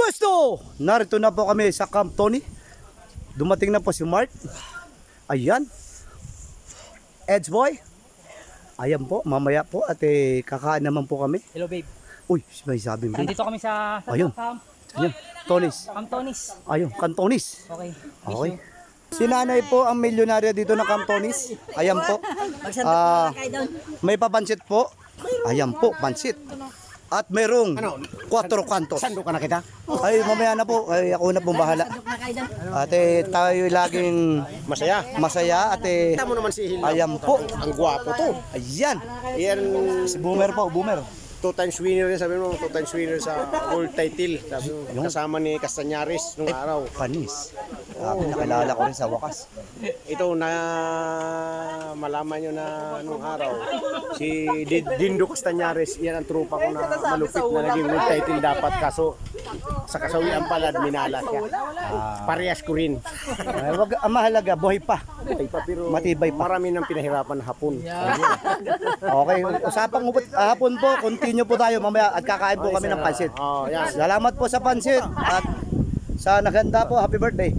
Pwesto! Narito na po kami sa Camp Tony. Dumating na po si Mark. Ayan. Edge Boy. Ayan po, mamaya po at kakain naman po kami. Hello babe. Uy, may sabi mo. Nandito kami sa Ayun. Ayan, Tonis. Camp Tonis. Ayun, Cantonis. Okay. Okay. Si nanay po ang milyonarya dito ng Cantonis. Ayan po. May papansit po. Ayan po, pansit. At merong 4 kantos. Sando ka na kita? Ay, mamaya na po. Ay, ako na pong bahala. At tayo laging masaya. At Kita mo naman si Hilaw. ayan po. Ang gwapo to. Ayan. Yan, Si Boomer po, Boomer. 2 times winner rin, sabi mo, 2 times winner sa world title. Sabi mo, kasama ni Castañares nung araw. Panis. Sabi, nakilala ko rin sa wakas. Ito na malaman nyo na nung araw, si Dindo Castañares, yan ang trupa ko na malupit na naging world title dapat. Kaso sa kasawian pala, minala siya. Parehas ko rin. Ay, wag, ang mahalaga, buhay pa. Pero Matibay pa. marami nang pinahirapan na hapon. Okay, usapang hapon po, continue po tayo mamaya at kakain po kami ng pansit. Oh, yan. Salamat po sa pansit at sa naganda po, happy birthday.